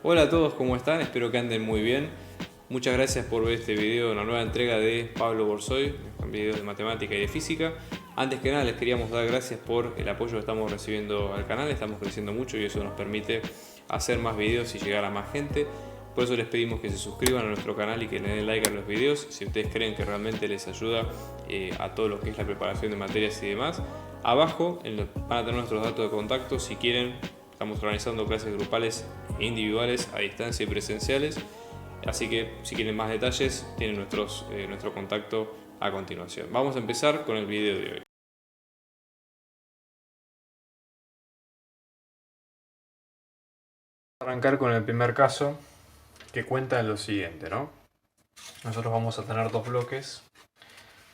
Hola a todos, ¿cómo están? Espero que anden muy bien. Muchas gracias por ver este video, una nueva entrega de Pablo Borsoy, con videos de matemática y de física. Antes que nada les queríamos dar gracias por el apoyo que estamos recibiendo al canal, estamos creciendo mucho y eso nos permite hacer más videos y llegar a más gente. Por eso les pedimos que se suscriban a nuestro canal y que le den like a los videos si ustedes creen que realmente les ayuda a todo lo que es la preparación de materias y demás. Abajo van a tener nuestros datos de contacto si quieren. Estamos organizando clases grupales e individuales a distancia y presenciales. Así que si quieren más detalles tienen nuestro contacto a continuación. Vamos a empezar con el video de hoy. Arrancar con el primer caso que cuenta en lo siguiente, ¿no? Nosotros vamos a tener dos bloques,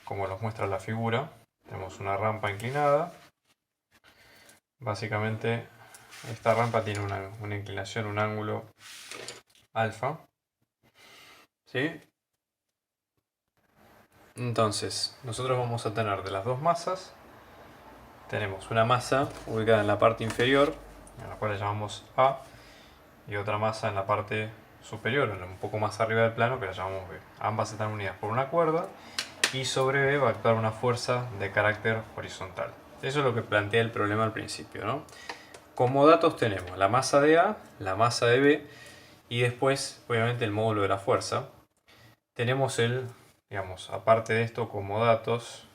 como nos muestra la figura. Tenemos una rampa inclinada. Básicamente esta rampa tiene una inclinación, un ángulo alfa. ¿Sí? Entonces, nosotros vamos a tener de las dos masas, tenemos una masa ubicada en la parte inferior, a la cual le llamamos A, y otra masa en la parte superior, un poco más arriba del plano, que la llamamos B. Ambas están unidas por una cuerda y sobre B va a actuar una fuerza de carácter horizontal. Eso es lo que plantea el problema al principio, ¿no? Como datos tenemos la masa de A, la masa de B y después, obviamente, el módulo de la fuerza. Tenemos digamos, aparte de esto, como datos,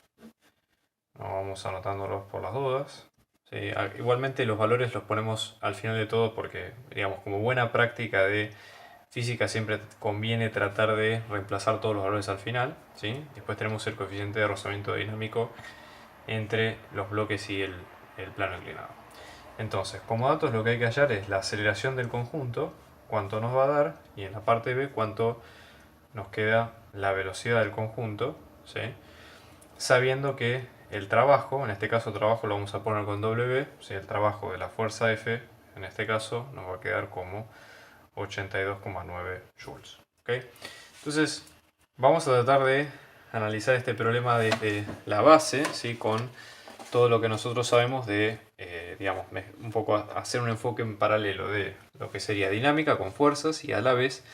vamos anotándolos por las dudas. Sí, igualmente los valores los ponemos al final de todo porque, digamos, como buena práctica de física siempre conviene tratar de reemplazar todos los valores al final. ¿Sí? Después tenemos el coeficiente de rozamiento dinámico entre los bloques y el plano inclinado. Entonces, como datos lo que hay que hallar es la aceleración del conjunto, cuánto nos va a dar, y en la parte B cuánto nos queda la velocidad del conjunto, ¿sí? Sabiendo que el trabajo, en este caso trabajo lo vamos a poner con W, ¿sí? El trabajo de la fuerza F, en este caso, nos va a quedar como 82,9 joules. ¿Okay? Entonces, vamos a tratar de analizar este problema desde la base, ¿sí? Con todo lo que nosotros sabemos de, digamos, un poco hacer un enfoque en paralelo de lo que sería dinámica con fuerzas y a la vez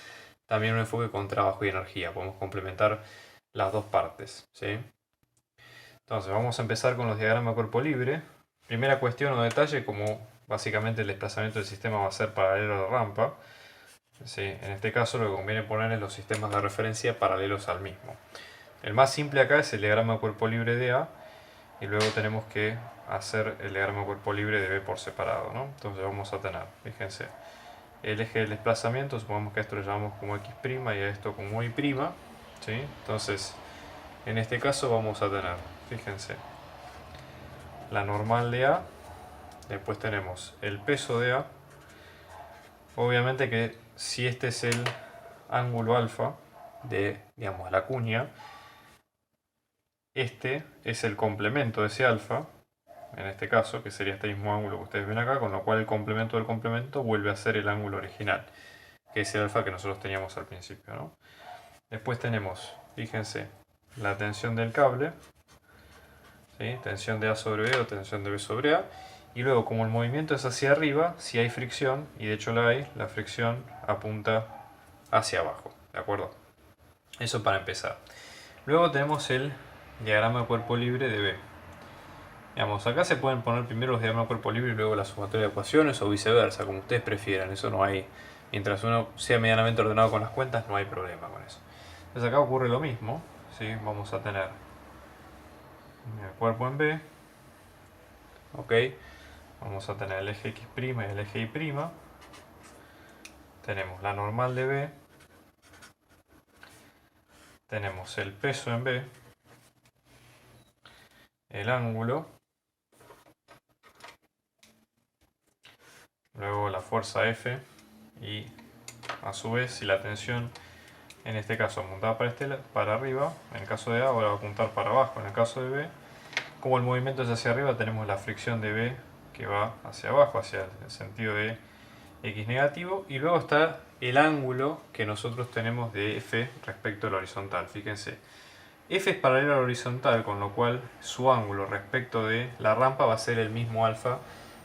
también un enfoque con trabajo y energía. Podemos complementar las dos partes, ¿sí? Entonces vamos a empezar con los diagramas de cuerpo libre. Primera cuestión o detalle, como básicamente el desplazamiento del sistema va a ser paralelo a la rampa. ¿Sí? En este caso lo que conviene poner es los sistemas de referencia paralelos al mismo. El más simple acá es el diagrama de cuerpo libre de A y luego tenemos que hacer el diagrama de cuerpo libre de B por separado, ¿no? Entonces vamos a tener, fíjense, el eje del desplazamiento, supongamos que a esto lo llamamos como X' y a esto como Y', ¿sí? Entonces, en este caso vamos a tener, fíjense, la normal de A, después tenemos el peso de A, obviamente que si este es el ángulo alfa de, digamos, la cuña, este es el complemento de ese alfa, en este caso, que sería este mismo ángulo que ustedes ven acá, con lo cual el complemento del complemento vuelve a ser el ángulo original, que es el alfa que nosotros teníamos al principio, ¿no? Después tenemos, fíjense, la tensión del cable, ¿sí? Tensión de A sobre B o tensión de B sobre A, y luego como el movimiento es hacia arriba, si hay fricción, y de hecho la hay, la fricción apunta hacia abajo, ¿de acuerdo? Eso para empezar. Luego tenemos el diagrama de cuerpo libre de B. Digamos, acá se pueden poner primero los diagramas de cuerpo libre y luego la sumatoria de ecuaciones o viceversa, como ustedes prefieran, eso no hay, mientras uno sea medianamente ordenado con las cuentas, no hay problema con eso. Entonces acá ocurre lo mismo, ¿sí? Vamos a tener el cuerpo en B, ¿ok? Vamos a tener el eje X' y el eje Y', tenemos la normal de B, tenemos el peso en B, el ángulo, luego la fuerza F y a su vez si la tensión en este caso apuntaba para arriba, en el caso de A ahora va a apuntar para abajo, en el caso de B, como el movimiento es hacia arriba tenemos la fricción de B que va hacia abajo, hacia el sentido de X negativo, y luego está el ángulo que nosotros tenemos de F respecto al horizontal, fíjense. F es paralelo al horizontal, con lo cual su ángulo respecto de la rampa va a ser el mismo alfa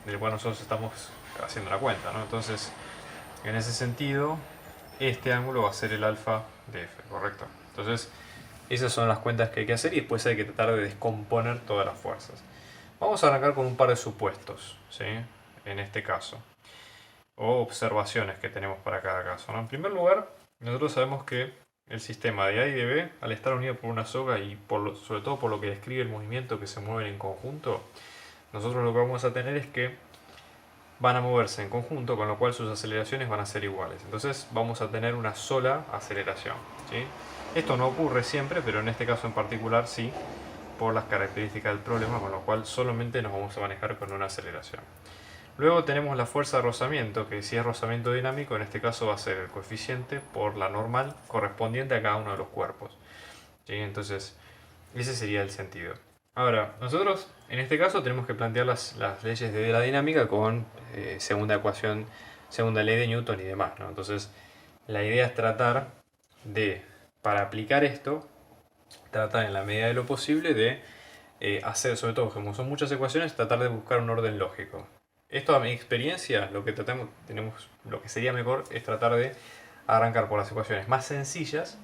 del cual nosotros estamos haciendo la cuenta, ¿no? Entonces, En ese sentido, este ángulo va a ser el alfa de F, ¿correcto? Entonces, esas son las cuentas que hay que hacer y después hay que tratar de descomponer todas las fuerzas. Vamos a arrancar con un par de supuestos, ¿sí? En este caso. O observaciones que tenemos para cada caso, ¿no? En primer lugar, nosotros sabemos que el sistema de A y de B, al estar unido por una soga y sobre todo por lo que describe el movimiento que se mueven en conjunto, nosotros lo que vamos a tener es que van a moverse en conjunto, con lo cual sus aceleraciones van a ser iguales. Entonces vamos a tener una sola aceleración, ¿sí? Esto no ocurre siempre, pero en este caso en particular sí, por las características del problema, con lo cual solamente nos vamos a manejar con una aceleración. Luego tenemos la fuerza de rozamiento, que si es rozamiento dinámico, en este caso va a ser el coeficiente por la normal correspondiente a cada uno de los cuerpos, ¿sí? Entonces, ese sería el sentido. Ahora, nosotros en este caso tenemos que plantear las leyes de la dinámica con segunda ecuación, segunda ley de Newton y demás, ¿no? Entonces, la idea es tratar de, para aplicar esto, tratar en la medida de lo posible de hacer, sobre todo como son muchas ecuaciones, tratar de buscar un orden lógico. Esto a mi experiencia, lo que lo que sería mejor es tratar de arrancar por las ecuaciones más sencillas,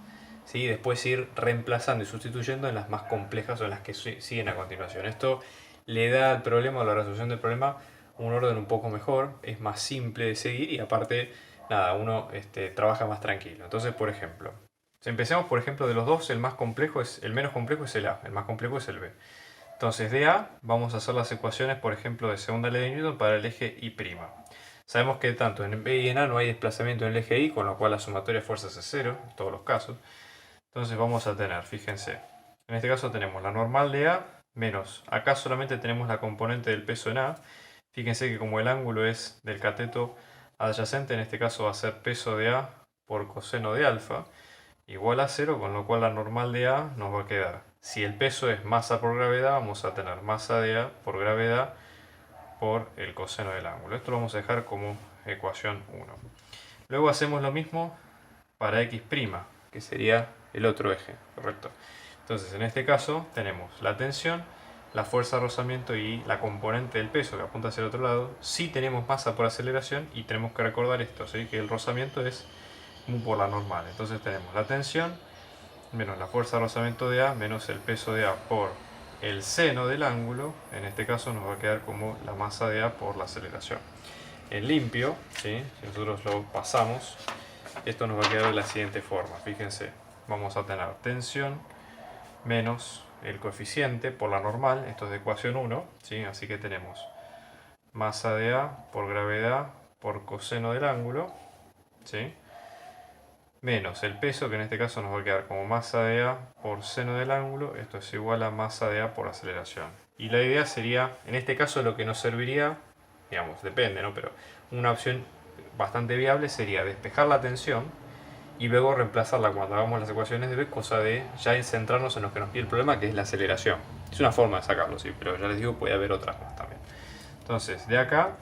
¿sí? Después ir reemplazando y sustituyendo en las más complejas o en las que siguen a continuación. Esto le da al problema o a la resolución del problema un orden un poco mejor, es más simple de seguir y aparte, nada, uno trabaja más tranquilo. Entonces, por ejemplo, si empecemos por ejemplo de los dos, el menos complejo es el A, el más complejo es el B. Entonces de A vamos a hacer las ecuaciones, por ejemplo, de segunda ley de Newton para el eje Y'. Sabemos que tanto en B y en A no hay desplazamiento en el eje Y, con lo cual la sumatoria de fuerzas es cero en todos los casos. Entonces vamos a tener, fíjense, en este caso tenemos la normal de A menos, acá solamente tenemos la componente del peso en A. Fíjense que como el ángulo es del cateto adyacente, en este caso va a ser peso de A por coseno de alfa igual a 0, con lo cual la normal de A nos va a quedar. Si el peso es masa por gravedad, vamos a tener masa de A por gravedad por el coseno del ángulo. Esto lo vamos a dejar como ecuación 1. Luego hacemos lo mismo para x', que sería el otro eje, ¿correcto? Entonces, en este caso tenemos la tensión, la fuerza de rozamiento y la componente del peso que apunta hacia el otro lado. Sí tenemos masa por aceleración y tenemos que recordar esto, ¿sí? Que el rozamiento es mu por la normal. Entonces tenemos la tensión menos la fuerza de rozamiento de A menos el peso de A por el seno del ángulo. En este caso nos va a quedar como la masa de A por la aceleración. En limpio, ¿sí? Si nosotros lo pasamos, esto nos va a quedar de la siguiente forma. Fíjense, vamos a tener tensión menos el coeficiente por la normal, esto es de ecuación 1, ¿sí? Así que tenemos masa de A por gravedad por coseno del ángulo, ¿sí? Menos el peso, que en este caso nos va a quedar como masa de A por seno del ángulo, esto es igual a masa de A por aceleración. Y la idea sería, en este caso lo que nos serviría, digamos, depende, ¿no? Pero una opción bastante viable sería despejar la tensión y luego reemplazarla cuando hagamos las ecuaciones de B, cosa de ya centrarnos en lo que nos pide el problema, que es la aceleración. Es una forma de sacarlo, sí, pero ya les digo, puede haber otras más también. Entonces, de acá,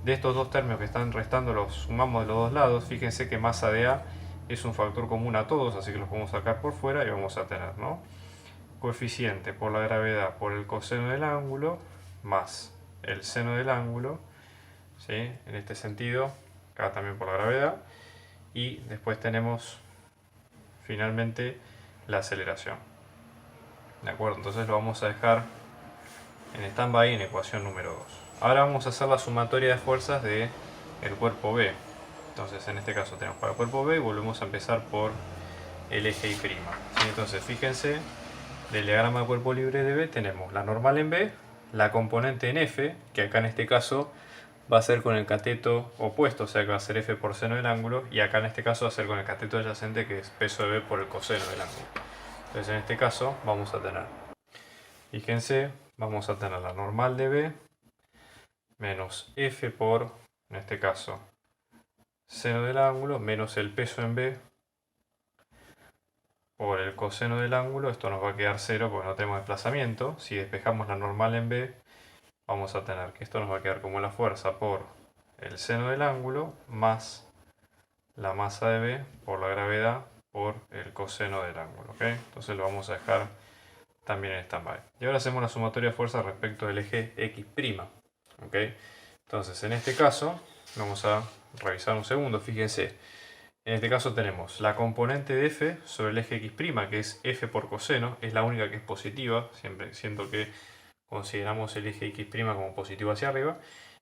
de estos dos términos que están restando, los sumamos de los dos lados. Fíjense que masa de A es un factor común a todos, así que los podemos sacar por fuera y vamos a tener, ¿no? Coeficiente por la gravedad por el coseno del ángulo más el seno del ángulo, ¿sí? En este sentido, acá también por la gravedad. Y después tenemos finalmente la aceleración. ¿De acuerdo? Entonces lo vamos a dejar en stand-by en ecuación número 2. Ahora vamos a hacer la sumatoria de fuerzas del cuerpo B. Entonces en este caso tenemos para el cuerpo B y volvemos a empezar por el eje Y'. ¿Sí? Entonces fíjense, del diagrama de cuerpo libre de B tenemos la normal en B, la componente en F, que acá en este caso va a ser con el cateto opuesto, o sea que va a ser F por seno del ángulo, y acá en este caso va a ser con el cateto adyacente, que es peso de B por el coseno del ángulo. Entonces en este caso vamos a tener, fíjense, vamos a tener la normal de B menos F por, en este caso, seno del ángulo menos el peso en B por el coseno del ángulo. Esto nos va a quedar 0 porque no tenemos desplazamiento. Si despejamos la normal en B, vamos a tener que esto nos va a quedar como la fuerza por el seno del ángulo más la masa de B por la gravedad por el coseno del ángulo, ¿ok? Entonces lo vamos a dejar también en stand-by. Y ahora hacemos la sumatoria de fuerzas respecto del eje X', ¿ok? Entonces en este caso Vamos a revisar un segundo, fíjense. En este caso tenemos la componente de f sobre el eje x', que es f por coseno, es la única que es positiva, siempre siento que consideramos el eje x' como positivo hacia arriba.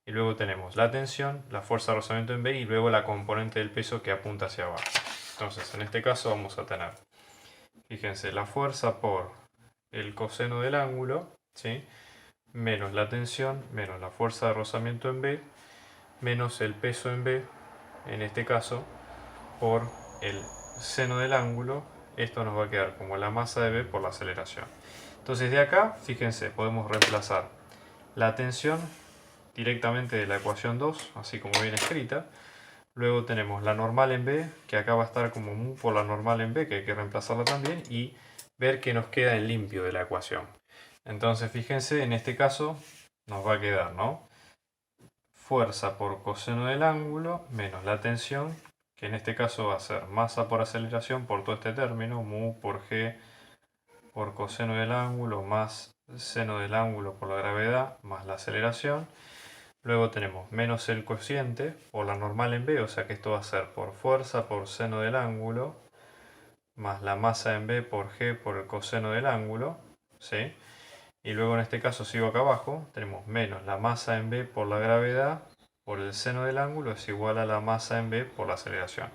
Y luego tenemos la tensión, la fuerza de rozamiento en B y luego la componente del peso que apunta hacia abajo. Entonces, en este caso vamos a tener, fíjense, la fuerza por el coseno del ángulo, ¿sí?, menos la tensión, menos la fuerza de rozamiento en B, menos el peso en B, en este caso, por el seno del ángulo. Esto nos va a quedar como la masa de B por la aceleración. Entonces de acá, fíjense, podemos reemplazar la tensión directamente de la ecuación 2, así como viene escrita. Luego tenemos la normal en B, que acá va a estar como mu por la normal en B, que hay que reemplazarla también, y ver qué nos queda en limpio de la ecuación. Entonces fíjense, en este caso nos va a quedar, ¿no?, fuerza por coseno del ángulo menos la tensión, que en este caso va a ser masa por aceleración por todo este término, mu por g por coseno del ángulo más seno del ángulo por la gravedad más la aceleración. Luego tenemos menos el cociente por la normal en B, o sea que esto va a ser por fuerza por seno del ángulo más la masa en B por g por el coseno del ángulo, ¿sí? Y luego en este caso sigo acá abajo, tenemos menos la masa en B por la gravedad por el seno del ángulo es igual a la masa en B por la aceleración.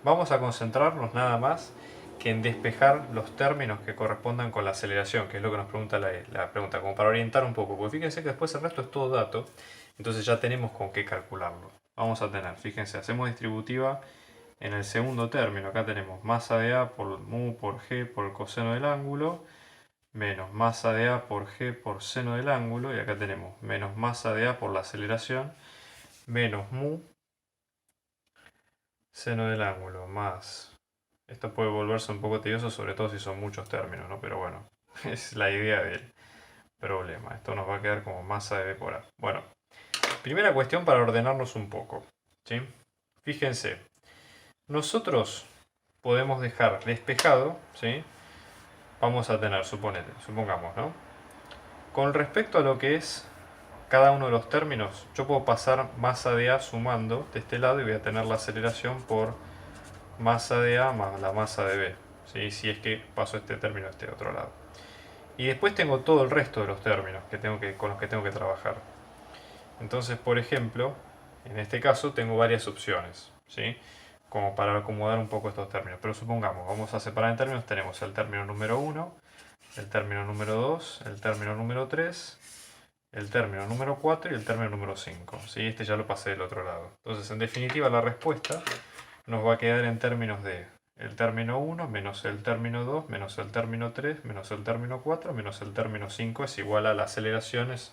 Vamos a concentrarnos nada más que en despejar los términos que correspondan con la aceleración, que es lo que nos pregunta la pregunta, como para orientar un poco, porque fíjense que después el resto es todo dato, entonces ya tenemos con qué calcularlo. Vamos a tener, fíjense, hacemos distributiva en el segundo término, acá tenemos masa de A por mu por g por el coseno del ángulo, menos masa de A por g por seno del ángulo, y acá tenemos menos masa de A por la aceleración, menos mu seno del ángulo más... Esto puede volverse un poco tedioso, sobre todo si son muchos términos, ¿no? Pero bueno, es la idea del problema. Esto nos va a quedar como masa de B por A. Bueno, primera cuestión para ordenarnos un poco, ¿sí? Fíjense, nosotros podemos dejar despejado, ¿sí? Vamos a tener, supongamos, ¿no?, con respecto a lo que es cada uno de los términos, yo puedo pasar masa de A sumando de este lado y voy a tener la aceleración por masa de A más la masa de B, ¿sí?, si es que paso este término a este otro lado. Y después tengo todo el resto de los términos con los que tengo que trabajar. Entonces, por ejemplo, en este caso tengo varias opciones, ¿sí?, como para acomodar un poco estos términos. Pero supongamos, vamos a separar en términos, tenemos el término número 1, el término número 2, el término número 3, el término número 4 y el término número 5. ¿Sí? Este ya lo pasé del otro lado. Entonces, en definitiva, la respuesta nos va a quedar en términos de el término 1 menos el término 2 menos el término 3 menos el término 4 menos el término 5 es igual a las aceleraciones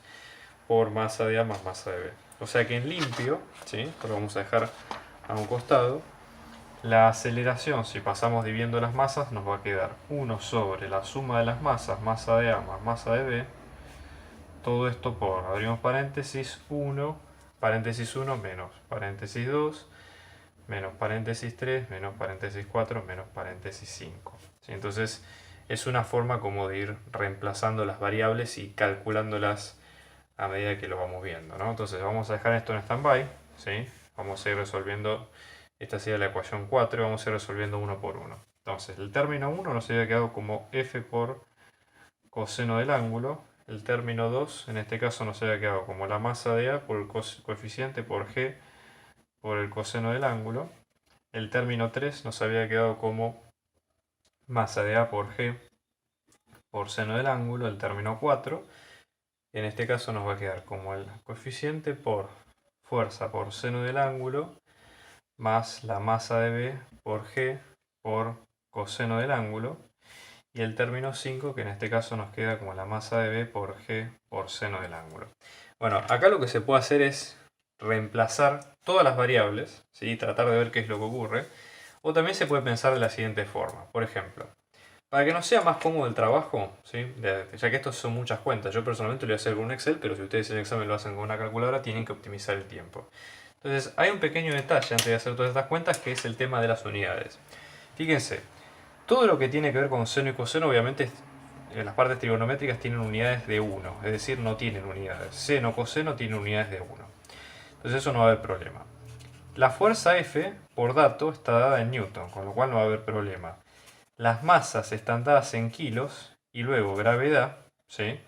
por masa de A más masa de B. O sea que en limpio, ¿sí?, esto lo vamos a dejar a un costado, la aceleración, si pasamos dividiendo las masas, nos va a quedar 1 sobre la suma de las masas, masa de A más masa de B. Todo esto por, abrimos paréntesis, 1, paréntesis 1 menos paréntesis 2, menos paréntesis 3, menos paréntesis 4, menos paréntesis 5. ¿Sí? Entonces es una forma como de ir reemplazando las variables y calculándolas a medida que lo vamos viendo, ¿no? Entonces vamos a dejar esto en stand-by, ¿sí? Vamos a ir resolviendo, esta sería la ecuación 4 y vamos a ir resolviendo uno por uno. Entonces el término 1 nos había quedado como f por coseno del ángulo. El término 2 en este caso nos había quedado como la masa de A por el coeficiente por g por el coseno del ángulo. El término 3 nos había quedado como masa de A por g por seno del ángulo. El término 4 en este caso nos va a quedar como el coeficiente por fuerza por seno del ángulo más la masa de B por g por coseno del ángulo. Y el término 5, que en este caso nos queda como la masa de B por g por seno del ángulo. Bueno, acá lo que se puede hacer es reemplazar todas las variables, ¿sí?, tratar de ver qué es lo que ocurre. O también se puede pensar de la siguiente forma. Por ejemplo, para que nos sea más cómodo el trabajo, ¿sí?, ya que estos son muchas cuentas, yo personalmente lo voy a hacer con un Excel, pero si ustedes en el examen lo hacen con una calculadora, tienen que optimizar el tiempo. Entonces, hay un pequeño detalle antes de hacer todas estas cuentas, que es el tema de las unidades. Fíjense, todo lo que tiene que ver con seno y coseno, obviamente, las partes trigonométricas tienen unidades de 1, es decir, no tienen unidades. Seno, coseno tienen unidades de 1. Entonces eso no va a haber problema. la fuerza F por dato está dada en Newton, con lo cual no va a haber problema. Las masas están dadas en kilos y luego gravedad, ¿sí?,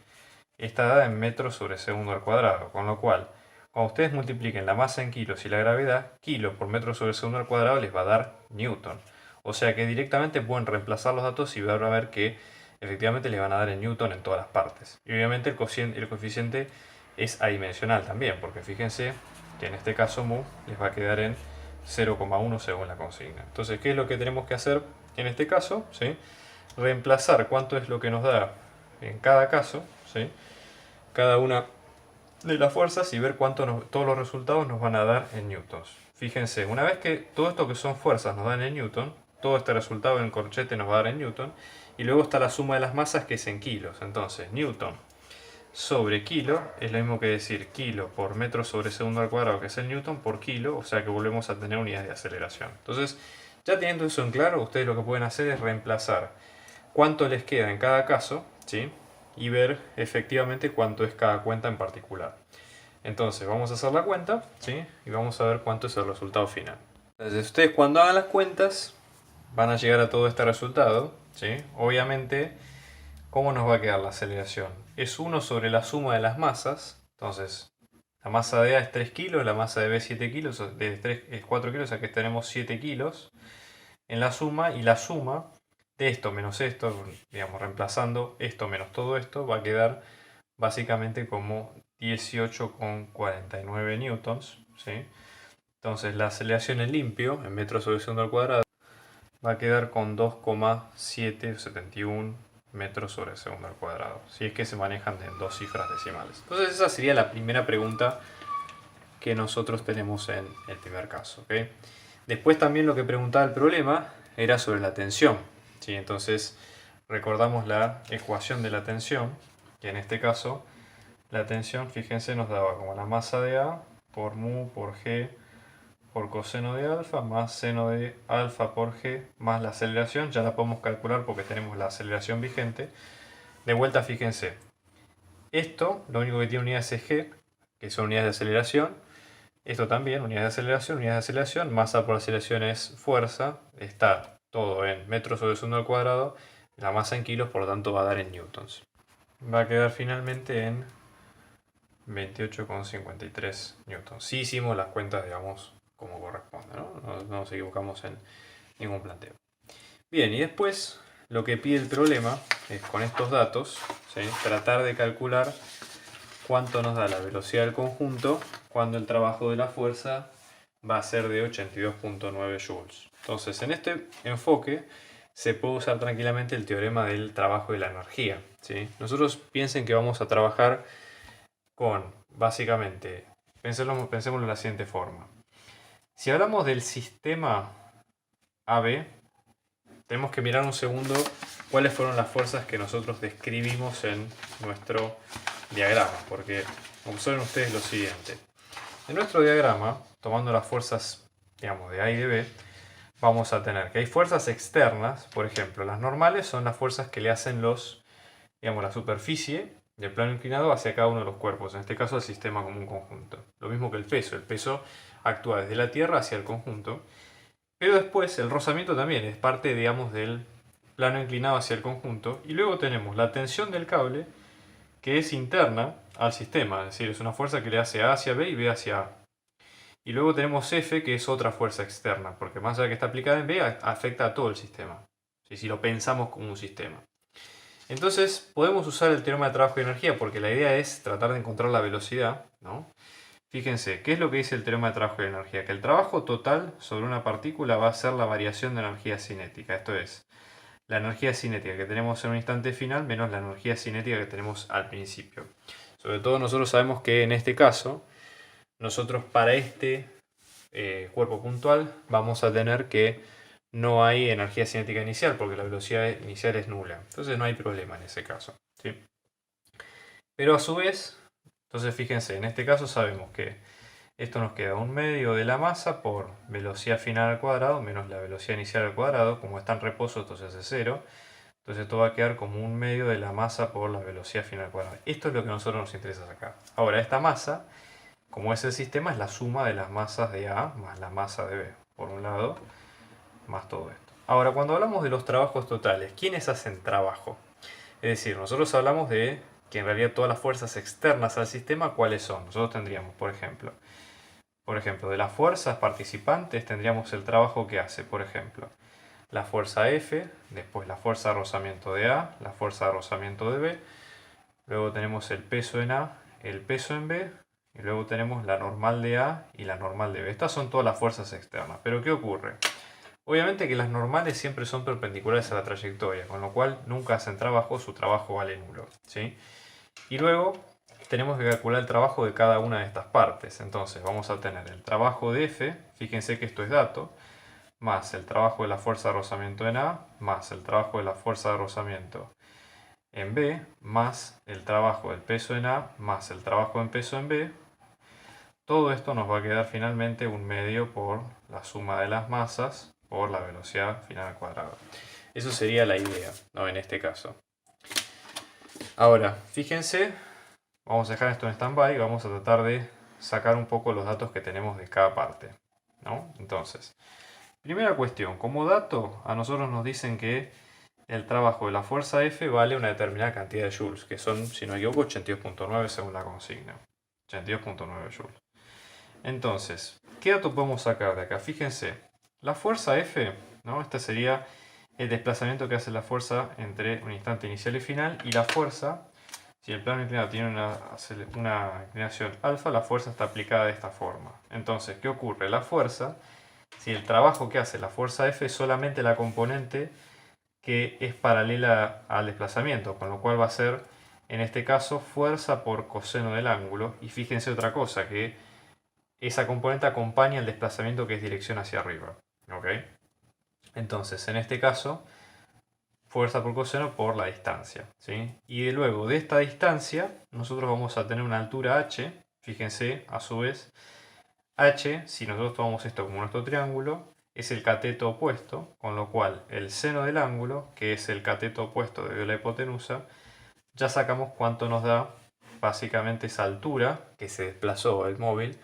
está dada en metros sobre segundo al cuadrado, con lo cual cuando ustedes multipliquen la masa en kilos y la gravedad, kilo por metro sobre segundo al cuadrado les va a dar Newton. O sea que directamente pueden reemplazar los datos y van a ver que efectivamente les van a dar en Newton en todas las partes. Y obviamente el coeficiente es adimensional también, porque fíjense que en este caso mu les va a quedar en 0,1 según la consigna. Entonces, ¿qué es lo que tenemos que hacer en este caso? ¿Sí? Reemplazar cuánto es lo que nos da en cada caso, ¿sí?, cada una de las fuerzas y ver todos los resultados nos van a dar en newtons. Fíjense, una vez que todo esto que son fuerzas nos dan en newton, todo este resultado en el corchete nos va a dar en newton, y luego está la suma de las masas que es en kilos. Entonces, newton sobre kilo es lo mismo que decir kilo por metro sobre segundo al cuadrado, que es el newton, por kilo, o sea que volvemos a tener unidades de aceleración. Entonces, ya teniendo eso en claro, ustedes lo que pueden hacer es reemplazar cuánto les queda en cada caso, ¿sí?, y ver efectivamente cuánto es cada cuenta en particular. Entonces vamos a hacer la cuenta, ¿sí?, y vamos a ver cuánto es el resultado final. Entonces ustedes cuando hagan las cuentas van a llegar a todo este resultado, ¿sí? Obviamente, ¿cómo nos va a quedar la aceleración? Es 1 sobre la suma de las masas. Entonces la masa de A es 3 kilos, la masa de B es 7 kilos, de 3 es 4 kilos, o sea que tenemos 7 kilos en la suma, y la suma de esto menos esto, digamos reemplazando esto menos todo esto, va a quedar básicamente como 18,49 newtons, ¿sí? Entonces la aceleración en limpio, en metros sobre segundo al cuadrado, va a quedar con 2,771 metros sobre segundo al cuadrado, si es que se manejan en dos cifras decimales. Entonces esa sería la primera pregunta que nosotros tenemos en el primer caso, ¿ok? Después también lo que preguntaba el problema era sobre la tensión, ¿sí? Entonces recordamos la ecuación de la tensión, que en este caso la tensión, fíjense, nos daba como la masa de A por mu por G por coseno de alfa más seno de alfa por G más la aceleración. Ya la podemos calcular porque tenemos la aceleración vigente. De vuelta, fíjense, esto lo único que tiene unidades es G, que son unidades de aceleración. Esto también, unidades de aceleración, masa por aceleración es fuerza, está todo en metros sobre segundo al cuadrado, la masa en kilos, por lo tanto va a dar en newtons. Va a quedar finalmente en 28,53 newtons. Sí hicimos las cuentas, digamos, como corresponde, ¿no? No nos equivocamos en ningún planteo. Bien, y después lo que pide el problema es con estos datos, ¿sí?, tratar de calcular cuánto nos da la velocidad del conjunto cuando el trabajo de la fuerza va a ser de 82,9 joules. Entonces, en este enfoque se puede usar tranquilamente el teorema del trabajo de la energía, ¿sí? Nosotros piensen que vamos a trabajar con, básicamente, pensémoslo de la siguiente forma. Si hablamos del sistema AB, tenemos que mirar un segundo cuáles fueron las fuerzas que nosotros describimos en nuestro diagrama, porque observen ustedes lo siguiente. En nuestro diagrama, tomando las fuerzas, digamos, de A y de B, vamos a tener que hay fuerzas externas, por ejemplo, las normales son las fuerzas que le hacen la superficie del plano inclinado hacia cada uno de los cuerpos, en este caso el sistema como un conjunto. Lo mismo que el peso actúa desde la Tierra hacia el conjunto, pero después el rozamiento también es parte, digamos, del plano inclinado hacia el conjunto, y luego tenemos la tensión del cable, que es interna al sistema, es decir, es una fuerza que le hace A hacia B y B hacia A. Y luego tenemos F, que es otra fuerza externa, porque más allá de que está aplicada en B, afecta a todo el sistema, si lo pensamos como un sistema. Entonces, podemos usar el teorema de trabajo y energía, porque la idea es tratar de encontrar la velocidad, ¿no? Fíjense, ¿qué es lo que dice el teorema de trabajo y energía? Que el trabajo total sobre una partícula va a ser la variación de energía cinética, esto es, la energía cinética que tenemos en un instante final menos la energía cinética que tenemos al principio. Sobre todo nosotros sabemos que en este caso, nosotros para este cuerpo puntual vamos a tener que no hay energía cinética inicial porque la velocidad inicial es nula. Entonces no hay problema en ese caso, ¿sí? Pero a su vez, entonces fíjense, en este caso sabemos que esto nos queda un medio de la masa por velocidad final al cuadrado menos la velocidad inicial al cuadrado. Como está en reposo, esto se hace 0. Entonces esto va a quedar como un medio de la masa por la velocidad final al cuadrado. Esto es lo que a nosotros nos interesa sacar. Ahora, esta masa como es el sistema, es la suma de las masas de A más la masa de B, por un lado, más todo esto. Ahora, cuando hablamos de los trabajos totales, ¿quiénes hacen trabajo? Es decir, nosotros hablamos de que en realidad todas las fuerzas externas al sistema, ¿cuáles son? Nosotros tendríamos, por ejemplo, de las fuerzas participantes tendríamos el trabajo que hace, por ejemplo, la fuerza F, después la fuerza de rozamiento de A, la fuerza de rozamiento de B, luego tenemos el peso en A, el peso en B, y luego tenemos la normal de A y la normal de B. Estas son todas las fuerzas externas. Pero ¿qué ocurre? Obviamente que las normales siempre son perpendiculares a la trayectoria, con lo cual nunca hacen trabajo, su trabajo vale nulo, ¿sí? Y luego tenemos que calcular el trabajo de cada una de estas partes. Entonces vamos a tener el trabajo de F, fíjense que esto es dato, más el trabajo de la fuerza de rozamiento en A, más el trabajo de la fuerza de rozamiento en B, más el trabajo del peso en A, más el trabajo en peso en B. Todo esto nos va a quedar finalmente un medio por la suma de las masas por la velocidad final al cuadrado. Eso sería la idea, ¿no? En este caso. Ahora, fíjense, vamos a dejar esto en stand-by y vamos a tratar de sacar un poco los datos que tenemos de cada parte, ¿no? Entonces, primera cuestión, como dato, a nosotros nos dicen que el trabajo de la fuerza F vale una determinada cantidad de joules, que son, si no me equivoco, 82.9 según la consigna. 82.9 joules. Entonces, ¿qué dato podemos sacar de acá? Fíjense, la fuerza F, ¿no? Este sería el desplazamiento que hace la fuerza entre un instante inicial y final, y la fuerza, si el plano inclinado tiene una inclinación alfa, la fuerza está aplicada de esta forma. Entonces, ¿qué ocurre? La fuerza, si el trabajo que hace la fuerza F es solamente la componente que es paralela al desplazamiento, con lo cual va a ser, en este caso, fuerza por coseno del ángulo. Y fíjense otra cosa, que esa componente acompaña el desplazamiento que es dirección hacia arriba. ¿Ok? Entonces, en este caso, fuerza por coseno por la distancia. ¿Sí? Y de luego de esta distancia, nosotros vamos a tener una altura h. Fíjense, a su vez, h, si nosotros tomamos esto como nuestro triángulo, es el cateto opuesto, con lo cual el seno del ángulo, que es el cateto opuesto de la hipotenusa, ya sacamos cuánto nos da básicamente esa altura que se desplazó el móvil,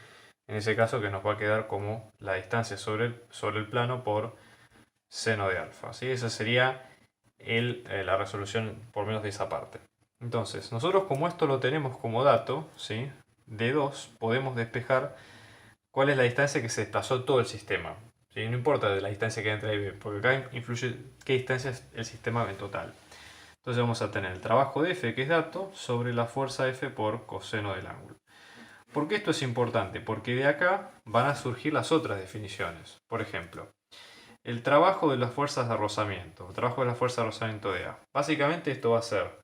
en ese caso que nos va a quedar como la distancia sobre el plano por seno de alfa. ¿Sí? Esa sería la resolución por menos de esa parte. Entonces, nosotros como esto lo tenemos como dato, ¿sí? De 2 podemos despejar cuál es la distancia que se desplazó todo el sistema. ¿Sí? No importa la distancia que hay entre A y B, porque acá influye qué distancia es el sistema en total. Entonces vamos a tener el trabajo de F, que es dato, sobre la fuerza F por coseno del ángulo. ¿Por qué esto es importante? Porque de acá van a surgir las otras definiciones. Por ejemplo, el trabajo de las fuerzas de rozamiento, el trabajo de la fuerza de rozamiento de A. Básicamente esto va a ser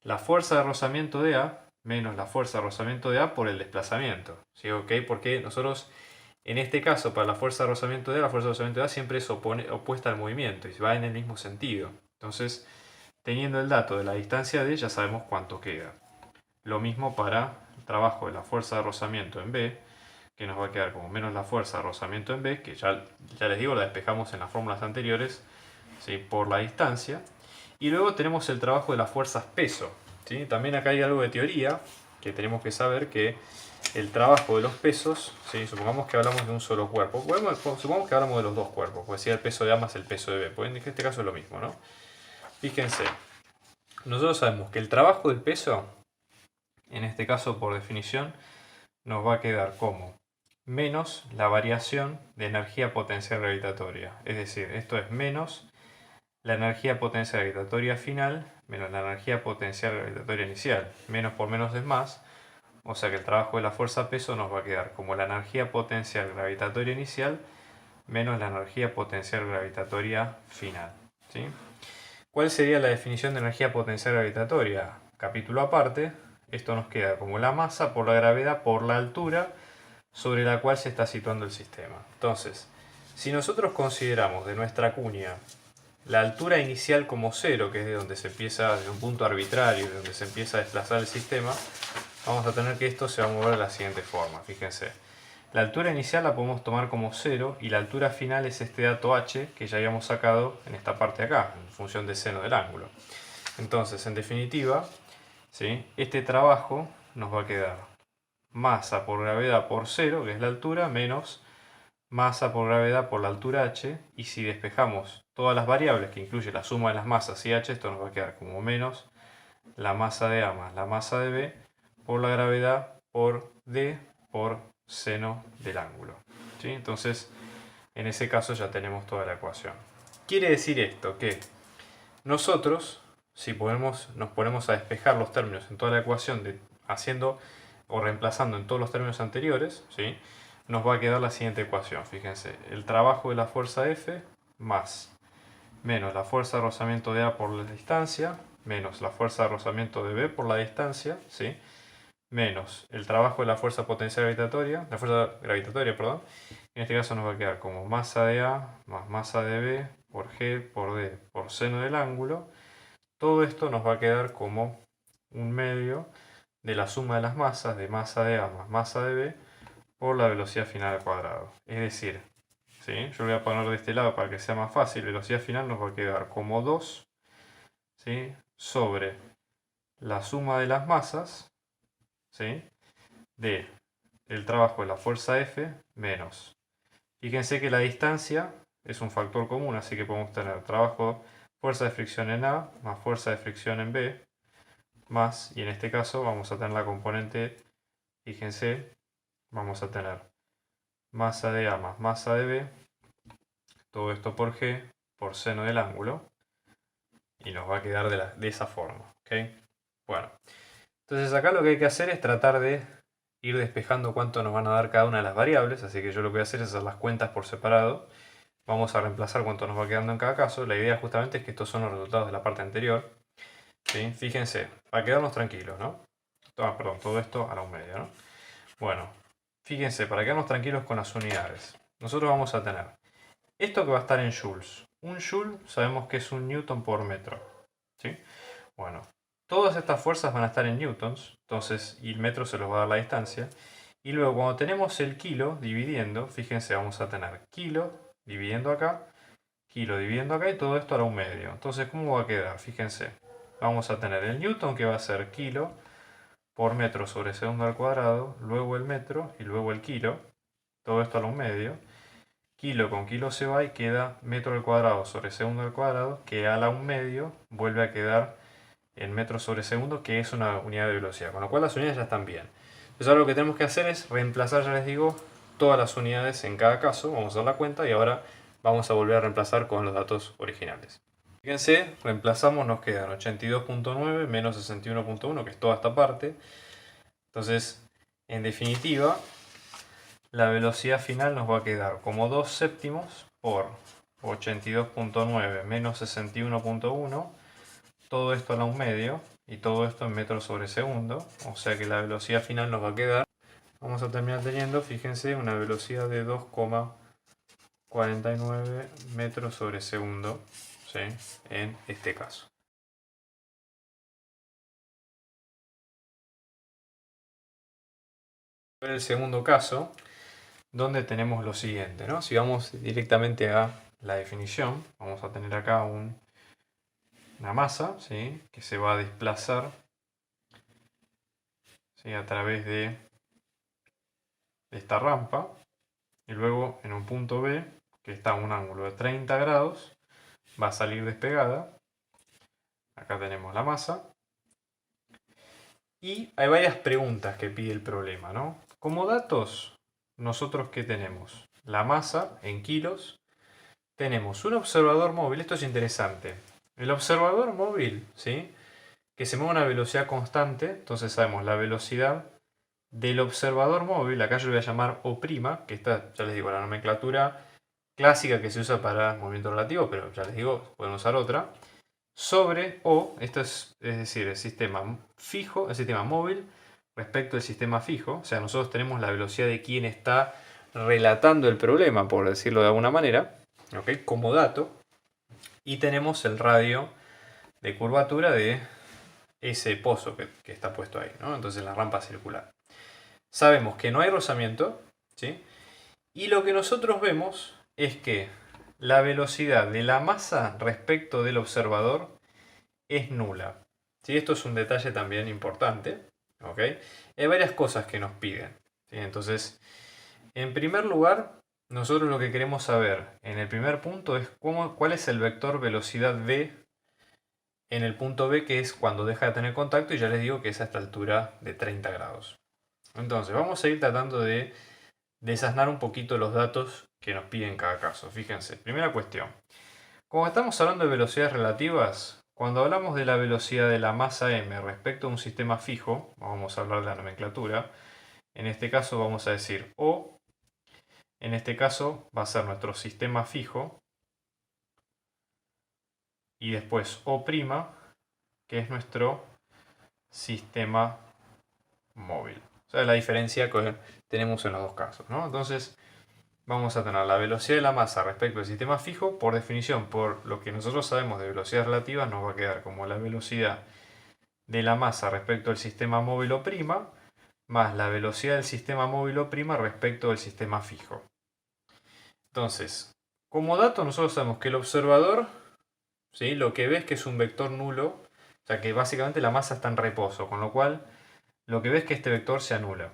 la fuerza de rozamiento de A menos la fuerza de rozamiento de A por el desplazamiento. ¿Sí? ¿Okay? Porque nosotros, en este caso, para la fuerza de rozamiento de A, la fuerza de rozamiento de A siempre es opuesta al movimiento y va en el mismo sentido. Entonces, teniendo el dato de la distancia D, ya sabemos cuánto queda. Lo mismo para el trabajo de la fuerza de rozamiento en B, que nos va a quedar como menos la fuerza de rozamiento en B, que ya les digo, la despejamos en las fórmulas anteriores, ¿sí? Por la distancia. Y luego tenemos el trabajo de las fuerzas peso. ¿Sí? También acá hay algo de teoría que tenemos que saber, que el trabajo de los pesos, ¿sí? Supongamos que hablamos de un solo cuerpo, supongamos que hablamos de los dos cuerpos, pues sería el peso de A más el peso de B, pues en este caso es lo mismo, ¿no? Fíjense, nosotros sabemos que el trabajo del peso, en este caso por definición, nos va a quedar como menos la variación de energía potencial gravitatoria, es decir, esto es menos la energía potencial gravitatoria final menos la energía potencial gravitatoria inicial. Menos por menos es más, o sea que el trabajo de la fuerza peso nos va a quedar como la energía potencial gravitatoria inicial menos la energía potencial gravitatoria final. ¿Sí? ¿Cuál sería la definición de energía potencial gravitatoria? Capítulo aparte, esto nos queda como la masa por la gravedad por la altura sobre la cual se está situando el sistema. Entonces, si nosotros consideramos de nuestra cuña la altura inicial como 0, que es de donde se empieza, de un punto arbitrario, de donde se empieza a desplazar el sistema, vamos a tener que esto se va a mover de la siguiente forma. Fíjense, la altura inicial la podemos tomar como 0 y la altura final es este dato h que ya habíamos sacado en esta parte de acá, en función del seno del ángulo. Entonces, en definitiva, ¿sí? Este trabajo nos va a quedar masa por gravedad por 0, que es la altura, menos masa por gravedad por la altura h, y si despejamos todas las variables, que incluye la suma de las masas y h, esto nos va a quedar como menos la masa de A más la masa de B por la gravedad por D por seno del ángulo. ¿Sí? Entonces, en ese caso ya tenemos toda la ecuación. Quiere decir esto que nosotros, si nos ponemos a despejar los términos en toda la ecuación, haciendo o reemplazando en todos los términos anteriores, ¿sí?, nos va a quedar la siguiente ecuación. Fíjense, el trabajo de la fuerza F más menos la fuerza de rozamiento de A por la distancia, menos la fuerza de rozamiento de B por la distancia, ¿sí?, menos el trabajo de la fuerza potencial gravitatoria, perdón. En este caso nos va a quedar como masa de A más masa de B por G por D por seno del ángulo. Todo esto nos va a quedar como un medio de la suma de las masas de masa de A más masa de B por la velocidad final al cuadrado. Es decir, ¿sí?, yo lo voy a poner de este lado para que sea más fácil. Velocidad final nos va a quedar como 2, ¿sí?, sobre la suma de las masas, ¿sí?, de el trabajo de la fuerza F menos. Fíjense que la distancia es un factor común, así que podemos tener fuerza de fricción en A más fuerza de fricción en B más, y en este caso vamos a tener la componente, fíjense, vamos a tener masa de A más masa de B, todo esto por G por seno del ángulo, y nos va a quedar de esa forma. ¿Okay? Bueno, entonces acá lo que hay que hacer es tratar de ir despejando cuánto nos van a dar cada una de las variables, así que yo lo que voy a hacer es hacer las cuentas por separado. Vamos a reemplazar cuánto nos va quedando en cada caso. La idea justamente es que estos son los resultados de la parte anterior. ¿Sí? Fíjense, para quedarnos tranquilos, ¿no? Perdón, todo esto a la 1/2, ¿no? Bueno, fíjense, para quedarnos tranquilos con las unidades, nosotros vamos a tener esto que va a estar en joules. Un joule sabemos que es un newton por metro. ¿Sí? Bueno, todas estas fuerzas van a estar en newtons, entonces, y el metro se los va a dar la distancia. Y luego cuando tenemos el kilo dividiendo, fíjense, vamos a tener kilo dividiendo acá, kilo dividiendo acá, y todo esto a la 1/2. Entonces, ¿cómo va a quedar? Fíjense, vamos a tener el newton, que va a ser kilo por metro sobre segundo al cuadrado, luego el metro y luego el kilo, todo esto a la 1/2. Kilo con kilo se va y queda metro al cuadrado sobre segundo al cuadrado, que a la 1/2 vuelve a quedar en metros sobre segundo, que es una unidad de velocidad, con lo cual las unidades ya están bien. Entonces ahora lo que tenemos que hacer es reemplazar, ya les digo, todas las unidades en cada caso. Vamos a dar la cuenta y ahora vamos a volver a reemplazar con los datos originales. Fíjense, reemplazamos, nos quedan 82.9 menos 61.1, que es toda esta parte. Entonces, en definitiva, la velocidad final nos va a quedar como 2 séptimos por 82.9 menos 61.1, todo esto a la 1/2 y todo esto en metros sobre segundo, o sea que la velocidad final nos va a quedar, vamos a terminar teniendo, fíjense, una velocidad de 2,49 metros sobre segundo, ¿sí?, en este caso. El segundo caso, donde tenemos lo siguiente, ¿no? Si vamos directamente a la definición, vamos a tener acá una masa, ¿sí?, que se va a desplazar, ¿sí?, a través de esta rampa, y luego en un punto B, que está a un ángulo de 30 grados, va a salir despegada. Acá tenemos la masa. Y hay varias preguntas que pide el problema, ¿no? Como datos, nosotros ¿qué tenemos? La masa en kilos. Tenemos un observador móvil, esto es interesante. El observador móvil, ¿sí?, que se mueve a una velocidad constante, entonces sabemos la velocidad del observador móvil, acá yo lo voy a llamar O', que está, ya les digo, la nomenclatura clásica que se usa para movimiento relativo, pero ya les digo, pueden usar otra, sobre O, esto es decir, el sistema fijo, el sistema móvil respecto al sistema fijo, o sea, nosotros tenemos la velocidad de quien está relatando el problema, por decirlo de alguna manera, ¿okay?, como dato, y tenemos el radio de curvatura de ese pozo que está puesto ahí, ¿no? Entonces la rampa circular. Sabemos que no hay rozamiento, ¿sí?, y lo que nosotros vemos es que la velocidad de la masa respecto del observador es nula. ¿Sí? Esto es un detalle también importante, ¿ok? Hay varias cosas que nos piden, ¿sí? Entonces, en primer lugar, nosotros lo que queremos saber en el primer punto es cuál es el vector velocidad v en el punto B, que es cuando deja de tener contacto, y ya les digo que es a esta altura de 30 grados. Entonces, vamos a ir tratando de desasnar un poquito los datos que nos piden en cada caso. Fíjense, primera cuestión. Como estamos hablando de velocidades relativas, cuando hablamos de la velocidad de la masa m respecto a un sistema fijo, vamos a hablar de la nomenclatura, en este caso vamos a decir O, en este caso va a ser nuestro sistema fijo, y después O', que es nuestro sistema móvil. O sea, la diferencia que tenemos en los dos casos, ¿no? Entonces, vamos a tener la velocidad de la masa respecto al sistema fijo. Por definición, por lo que nosotros sabemos de velocidades relativas, nos va a quedar como la velocidad de la masa respecto al sistema móvil o prima, más la velocidad del sistema móvil o prima respecto al sistema fijo. Entonces, como dato, nosotros sabemos que el observador, ¿sí?, lo que ve es que es un vector nulo, o sea que básicamente la masa está en reposo, con lo cual lo que ve es que este vector se anula.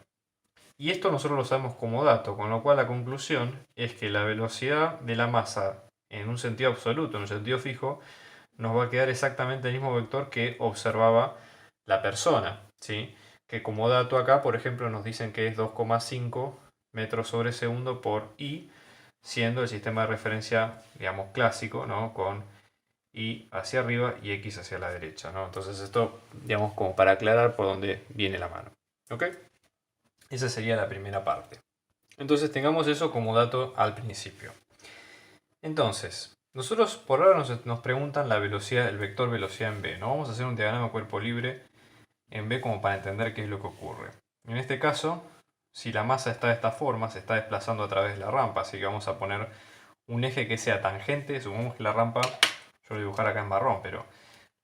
Y esto nosotros lo sabemos como dato, con lo cual la conclusión es que la velocidad de la masa en un sentido absoluto, en un sentido fijo, nos va a quedar exactamente el mismo vector que observaba la persona, ¿sí? Que como dato acá, por ejemplo, nos dicen que es 2,5 metros sobre segundo por i, siendo el sistema de referencia, digamos, clásico, ¿no?, con y hacia arriba y x hacia la derecha, ¿no? Entonces esto, digamos, como para aclarar por dónde viene la mano. ¿Ok? Esa sería la primera parte. Entonces tengamos eso como dato al principio. Entonces, nosotros por ahora nos preguntan la velocidad, el vector velocidad en v, ¿no? Vamos a hacer un diagrama cuerpo libre en v como para entender qué es lo que ocurre. En este caso, si la masa está de esta forma, se está desplazando a través de la rampa, así que vamos a poner un eje que sea tangente. Supongamos que la rampa, yo lo voy a dibujar acá en marrón, pero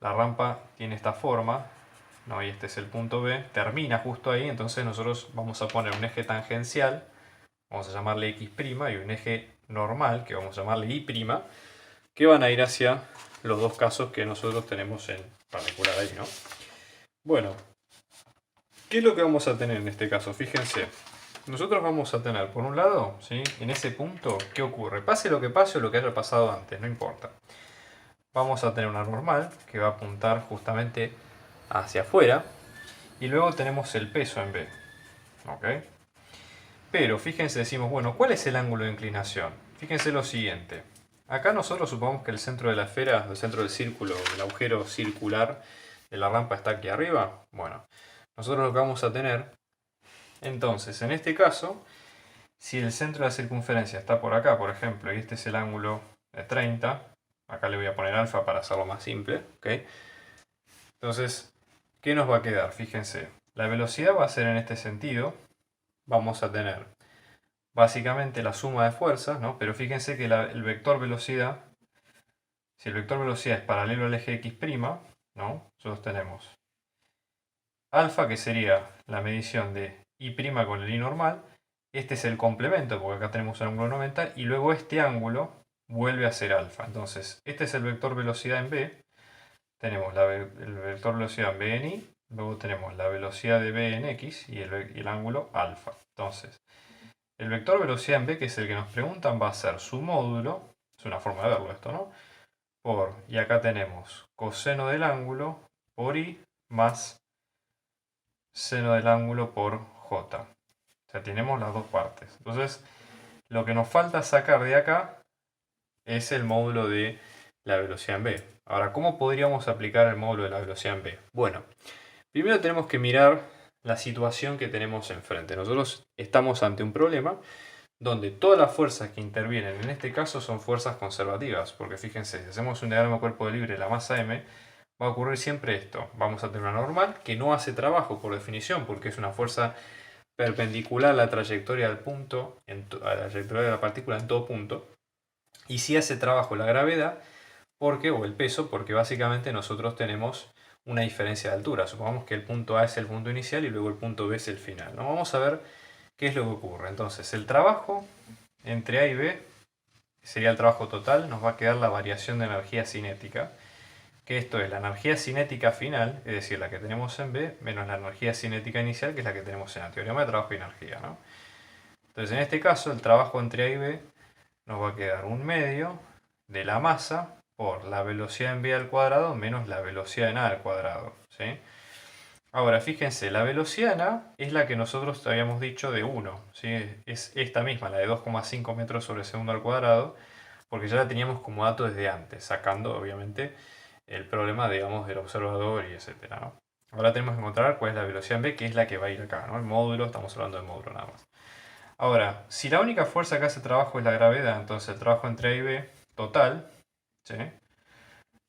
la rampa tiene esta forma, ¿no? Y este es el punto B, termina justo ahí, entonces nosotros vamos a poner un eje tangencial, vamos a llamarle X', y un eje normal, que vamos a llamarle Y', que van a ir hacia los dos casos que nosotros tenemos en particular ahí, ¿no? Bueno, ¿qué es lo que vamos a tener en este caso? Fíjense, nosotros vamos a tener, por un lado, ¿sí?, en ese punto, ¿qué ocurre? Pase lo que pase o lo que haya pasado antes, no importa. Vamos a tener una normal que va a apuntar justamente hacia afuera, y luego tenemos el peso en B, ¿ok? Pero fíjense, decimos, bueno, ¿cuál es el ángulo de inclinación? Fíjense lo siguiente. Acá nosotros supongamos que el centro de la esfera, el centro del círculo, el agujero circular de la rampa está aquí arriba. Bueno, nosotros lo que vamos a tener, entonces, en este caso, si el centro de la circunferencia está por acá, por ejemplo, y este es el ángulo de 30, acá le voy a poner alfa para hacerlo más simple, ¿ok? Entonces, ¿qué nos va a quedar? Fíjense, la velocidad va a ser en este sentido. Vamos a tener básicamente la suma de fuerzas, ¿no? Pero fíjense que el vector velocidad, si el vector velocidad es paralelo al eje X', ¿no?, nosotros tenemos alfa, que sería la medición de Y' con el Y normal. Este es el complemento, porque acá tenemos un ángulo 90, y luego este ángulo vuelve a ser alfa. Entonces, este es el vector velocidad en B. Tenemos el vector velocidad en B en Y, luego tenemos la velocidad de B en X y el ángulo alfa. Entonces, el vector velocidad en B, que es el que nos preguntan, va a ser su módulo, es una forma de verlo esto, ¿no?, y acá tenemos coseno del ángulo por I más seno del ángulo por J. O sea, tenemos las dos partes. Entonces, lo que nos falta sacar de acá es el módulo de la velocidad en B. Ahora, ¿cómo podríamos aplicar el módulo de la velocidad en B? Bueno, primero tenemos que mirar la situación que tenemos enfrente. Nosotros estamos ante un problema donde todas las fuerzas que intervienen en este caso son fuerzas conservativas, porque fíjense, si hacemos un diagrama cuerpo libre, la masa m, va a ocurrir siempre esto. Vamos a tener una normal que no hace trabajo por definición, porque es una fuerza perpendicular a la trayectoria del punto, a la trayectoria de la partícula en todo punto, y sí hace trabajo la gravedad, o el peso, porque básicamente nosotros tenemos una diferencia de altura. Supongamos que el punto A es el punto inicial y luego el punto B es el final, ¿no? Vamos a ver qué es lo que ocurre. Entonces, el trabajo entre A y B, que sería el trabajo total, nos va a quedar la variación de energía cinética. que esto es la energía cinética final, es decir, la que tenemos en B, menos la energía cinética inicial, que es la que tenemos en A, teorema de trabajo y energía, ¿no? Entonces, en este caso, el trabajo entre A y B nos va a quedar un medio de la masa por la velocidad en B al cuadrado menos la velocidad en A al cuadrado, ¿sí? Ahora, fíjense, la velocidad en A es la que nosotros habíamos dicho de 1, ¿sí? Es esta misma, la de 2,5 metros sobre segundo al cuadrado, porque ya la teníamos como dato desde antes, sacando, obviamente, el problema, digamos, del observador y etcétera, ¿no? Ahora tenemos que encontrar cuál es la velocidad en B, que es la que va a ir acá, ¿no? El módulo, estamos hablando del módulo nada más. Ahora, si la única fuerza que hace trabajo es la gravedad, entonces el trabajo entre A y B total, ¿sí?,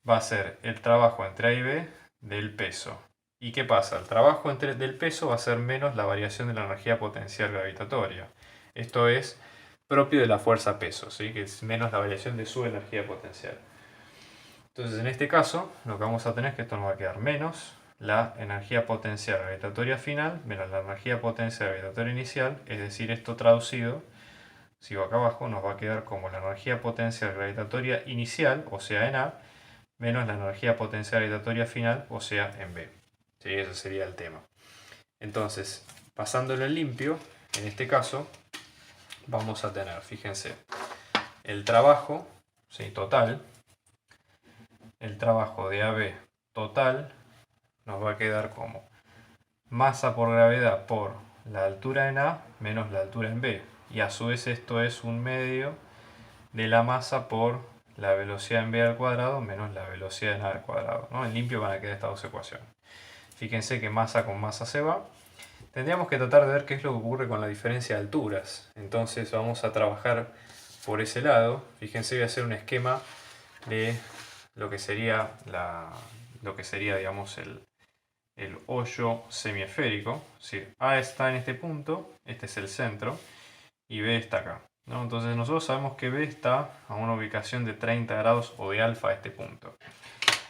va a ser el trabajo entre A y B del peso. ¿Y qué pasa? El trabajo del peso va a ser menos la variación de la energía potencial gravitatoria. Esto es propio de la fuerza peso, ¿sí?, que es menos la variación de su energía potencial. Entonces, en este caso, lo que vamos a tener es que esto nos va a quedar menos la energía potencial gravitatoria final menos la energía potencial gravitatoria inicial, es decir, esto traducido, sigo acá abajo, nos va a quedar como la energía potencial gravitatoria inicial, o sea en A, menos la energía potencial gravitatoria final, o sea en B. ¿Sí? Ese sería el tema. Entonces, pasándolo en limpio, en este caso, vamos a tener, fíjense, el trabajo, ¿sí?, total, el trabajo de AB total, nos va a quedar como masa por gravedad por la altura en A menos la altura en B. Y a su vez esto es un medio de la masa por la velocidad en B al cuadrado menos la velocidad en A al cuadrado, ¿no? En limpio van a quedar estas dos ecuaciones. Fíjense que masa con masa se va. Tendríamos que tratar de ver qué es lo que ocurre con la diferencia de alturas. Entonces vamos a trabajar por ese lado. Fíjense, voy a hacer un esquema de lo que sería, digamos, el hoyo semiesférico. Es decir, A está en este punto, este es el centro, y B está acá, ¿no? Entonces nosotros sabemos que B está a una ubicación de 30 grados o de alfa a este punto.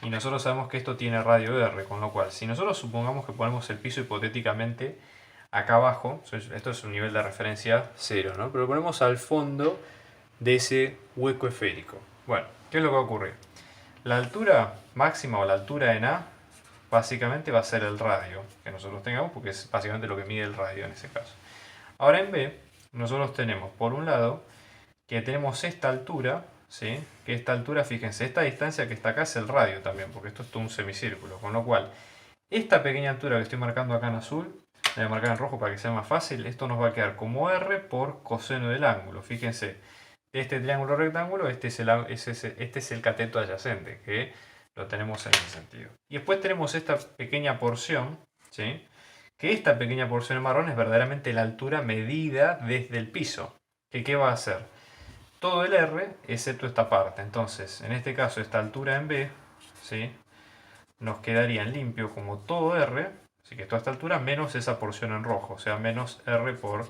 Y nosotros sabemos que esto tiene radio R, con lo cual, si nosotros supongamos que ponemos el piso hipotéticamente acá abajo, esto es un nivel de referencia 0, ¿no? Pero lo ponemos al fondo de ese hueco esférico. Bueno, ¿qué es lo que va a ocurrir? La altura máxima o la altura en A básicamente va a ser el radio que nosotros tengamos, porque es básicamente lo que mide el radio en ese caso. Ahora en B, nosotros tenemos por un lado que tenemos esta altura, ¿sí?, que esta altura, fíjense, esta distancia que está acá es el radio también, porque esto es todo un semicírculo, con lo cual esta pequeña altura que estoy marcando acá en azul, la voy a marcar en rojo para que sea más fácil, esto nos va a quedar como R por coseno del ángulo. Fíjense, este triángulo rectángulo, este es el cateto adyacente, que lo tenemos en ese sentido. Y después tenemos esta pequeña porción, ¿sí?, que esta pequeña porción en marrón es verdaderamente la altura medida desde el piso. ¿Qué va a hacer? Todo el R excepto esta parte. Entonces, en este caso, esta altura en B, ¿sí?, nos quedaría en limpio como todo R, así que toda esta altura menos esa porción en rojo, o sea, menos R por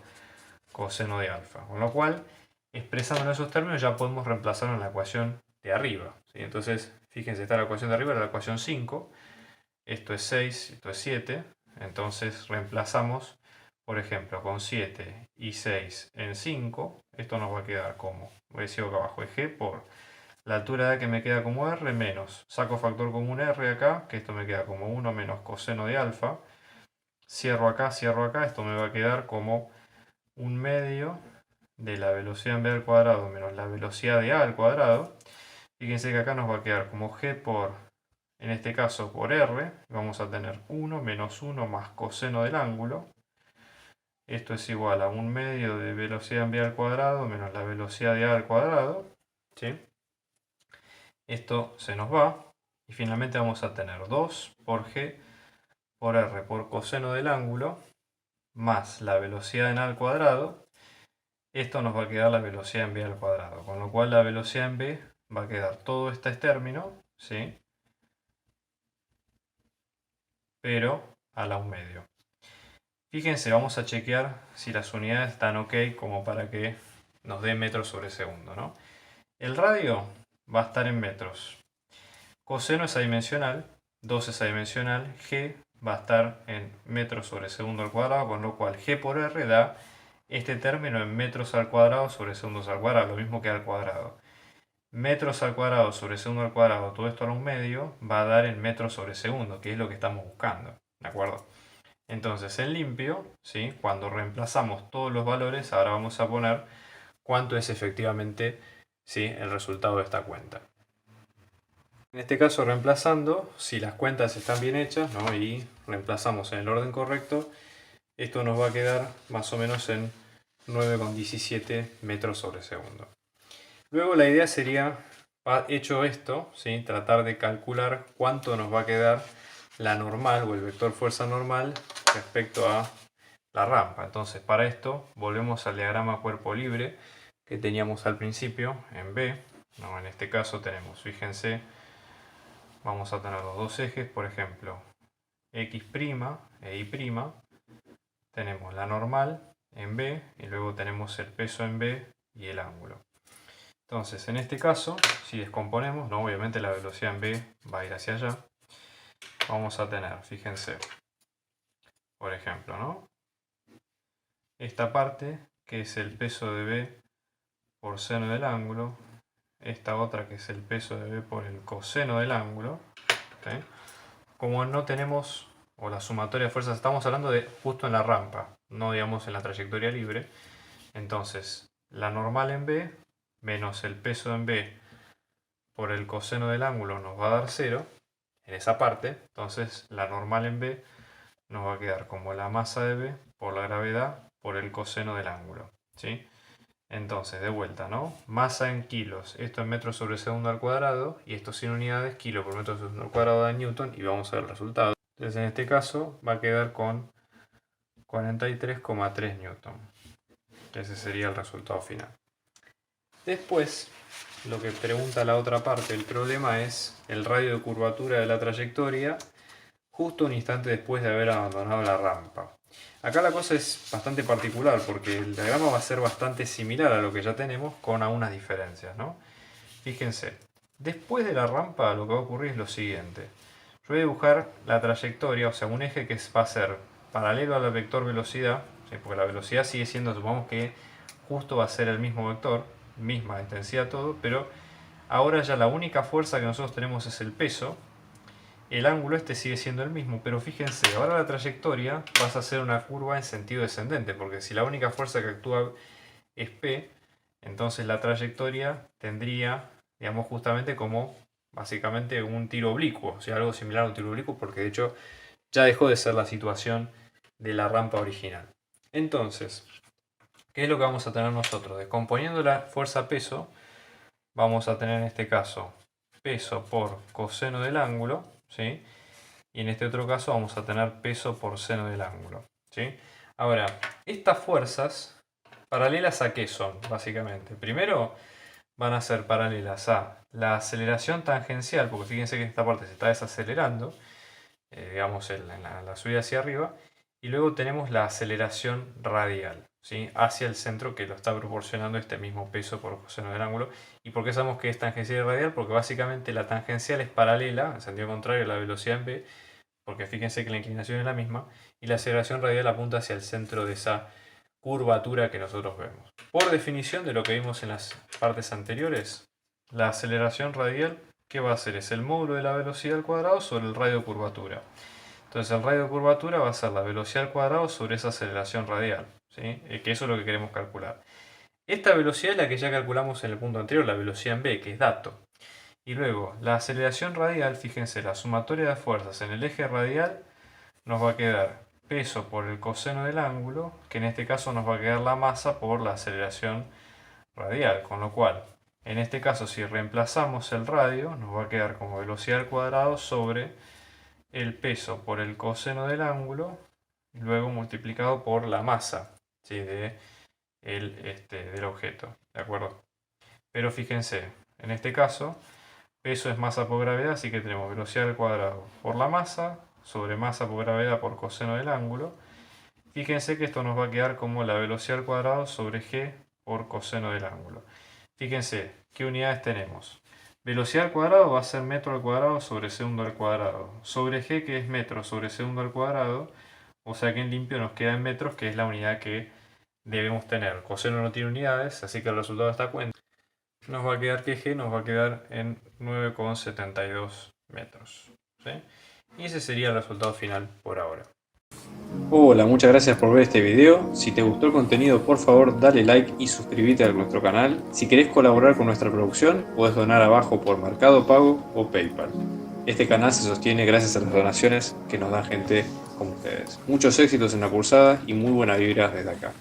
coseno de alfa. Con lo cual, expresando en esos términos, ya podemos reemplazarlo en la ecuación de arriba, ¿sí? Entonces, fíjense, está la ecuación de arriba, la ecuación 5, esto es 6, esto es 7, entonces reemplazamos, por ejemplo, con 7 y 6 en 5, esto nos va a quedar como, voy a decir acá abajo, es G por la altura de que me queda como R menos, saco factor común R acá, que esto me queda como 1 menos coseno de alfa, cierro acá, esto me va a quedar como un medio de la velocidad en B al cuadrado menos la velocidad de A al cuadrado. Fíjense que acá nos va a quedar como G por, en este caso por R, vamos a tener 1 menos 1 más coseno del ángulo. Esto es igual a un medio de velocidad en B al cuadrado menos la velocidad de A al cuadrado, ¿sí? Esto se nos va y finalmente vamos a tener 2 por G por R por coseno del ángulo más la velocidad en A al cuadrado. Esto nos va a quedar la velocidad en B al cuadrado, con lo cual la velocidad en B va a quedar todo este término, ¿sí?, pero a la 1 medio. Fíjense, vamos a chequear si las unidades están ok como para que nos dé metros sobre segundo, ¿no? El radio va a estar en metros. Coseno es adimensional, 2 es adimensional, G va a estar en metros sobre segundo al cuadrado, con lo cual G por R da este término en metros al cuadrado sobre segundos al cuadrado, lo mismo que al cuadrado. metros al cuadrado sobre segundo al cuadrado, todo esto a un medio, va a dar el metro sobre segundo, que es lo que estamos buscando, ¿de acuerdo? Entonces en limpio, ¿sí? Cuando reemplazamos todos los valores, ahora vamos a poner cuánto es efectivamente, ¿sí? El resultado de esta cuenta. En este caso reemplazando, si las cuentas están bien hechas, ¿no? Y reemplazamos en el orden correcto, esto nos va a quedar más o menos en 9,17 metros sobre segundo. Luego la idea sería, hecho esto, ¿sí? Tratar de calcular cuánto nos va a quedar la normal o el vector fuerza normal respecto a la rampa. Entonces para esto volvemos al diagrama cuerpo libre que teníamos al principio en B. No, en este caso tenemos, fíjense, vamos a tener los dos ejes, por ejemplo, X' e Y'. Tenemos la normal en B y luego tenemos el peso en B y el ángulo. Entonces, en este caso, si descomponemos, ¿no? Obviamente la velocidad en B va a ir hacia allá. Vamos a tener, fíjense, por ejemplo, ¿no? Esta parte, que es el peso de B por seno del ángulo. Esta otra, que es el peso de B por el coseno del ángulo. ¿Sí? Como no tenemos, o la sumatoria de fuerzas, estamos hablando de justo en la rampa, no digamos en la trayectoria libre. Entonces, la normal en B menos el peso en B por el coseno del ángulo nos va a dar 0 en esa parte. Entonces la normal en B nos va a quedar como la masa de B por la gravedad por el coseno del ángulo, ¿sí? Entonces, de vuelta, ¿no? Masa en kilos, esto en metros sobre segundo al cuadrado, y esto sin unidades, kilo por metro sobre segundo al cuadrado de Newton, y vamos a ver el resultado. Entonces en este caso va a quedar con 43,3 Newton, que ese sería el resultado final. Después, lo que pregunta la otra parte del problema es el radio de curvatura de la trayectoria justo un instante después de haber abandonado la rampa. Acá la cosa es bastante particular porque el diagrama va a ser bastante similar a lo que ya tenemos con algunas diferencias, ¿no? Fíjense, después de la rampa lo que va a ocurrir es lo siguiente. Yo voy a dibujar la trayectoria, o sea, un eje que va a ser paralelo al vector velocidad, ¿sí? Porque la velocidad sigue siendo, supongamos que justo va a ser el mismo vector, misma intensidad todo, pero ahora ya la única fuerza que nosotros tenemos es el peso. El ángulo este sigue siendo el mismo, pero fíjense, ahora la trayectoria pasa a ser una curva en sentido descendente, porque si la única fuerza que actúa es P, entonces la trayectoria tendría, digamos, justamente como básicamente un tiro oblicuo, o sea, algo similar a un tiro oblicuo, porque de hecho ya dejó de ser la situación de la rampa original. Entonces, ¿qué es lo que vamos a tener nosotros? Descomponiendo la fuerza-peso, vamos a tener en este caso peso por coseno del ángulo, ¿sí? Y en este otro caso vamos a tener peso por seno del ángulo, ¿sí? Ahora, estas fuerzas, ¿paralelas a qué son, básicamente? Primero, van a ser paralelas a la aceleración tangencial, porque fíjense que esta parte se está desacelerando, digamos en la subida hacia arriba, y luego tenemos la aceleración radial, ¿sí? Hacia el centro, que lo está proporcionando este mismo peso por coseno del ángulo. ¿Y por qué sabemos que es tangencial y radial? Porque básicamente la tangencial es paralela, en sentido contrario a la velocidad en v, porque fíjense que la inclinación es la misma, y la aceleración radial apunta hacia el centro de esa curvatura que nosotros vemos. Por definición de lo que vimos en las partes anteriores, la aceleración radial, ¿qué va a hacer? Es el módulo de la velocidad al cuadrado sobre el radio de curvatura. Entonces el radio de curvatura va a ser la velocidad al cuadrado sobre esa aceleración radial, ¿sí? Que eso es lo que queremos calcular. Esta velocidad es la que ya calculamos en el punto anterior, la velocidad en v, que es dato. Y luego, la aceleración radial, fíjense, la sumatoria de fuerzas en el eje radial nos va a quedar peso por el coseno del ángulo, que en este caso nos va a quedar la masa por la aceleración radial, con lo cual, en este caso, si reemplazamos el radio, nos va a quedar como velocidad al cuadrado sobre el peso por el coseno del ángulo, y luego multiplicado por la masa, ¿sí? Del objeto, ¿de acuerdo? Pero fíjense, en este caso, peso es masa por gravedad, así que tenemos velocidad al cuadrado por la masa, sobre masa por gravedad por coseno del ángulo. Fíjense que esto nos va a quedar como la velocidad al cuadrado sobre g por coseno del ángulo. Fíjense, ¿qué unidades tenemos? Velocidad al cuadrado va a ser metro al cuadrado sobre segundo al cuadrado. Sobre g, que es metro sobre segundo al cuadrado, o sea que en limpio nos queda en metros, que es la unidad que debemos tener. Coseno no tiene unidades, así que el resultado de esta cuenta nos va a quedar que G nos va a quedar en 9,72 metros. ¿Sí? Y ese sería el resultado final por ahora. Hola, muchas gracias por ver este video. Si te gustó el contenido, por favor dale like y suscríbete a nuestro canal. Si querés colaborar con nuestra producción, podés donar abajo por Mercado Pago o PayPal. Este canal se sostiene gracias a las donaciones que nos da gente como ustedes. Muchos éxitos en la cursada y muy buenas vibras desde acá.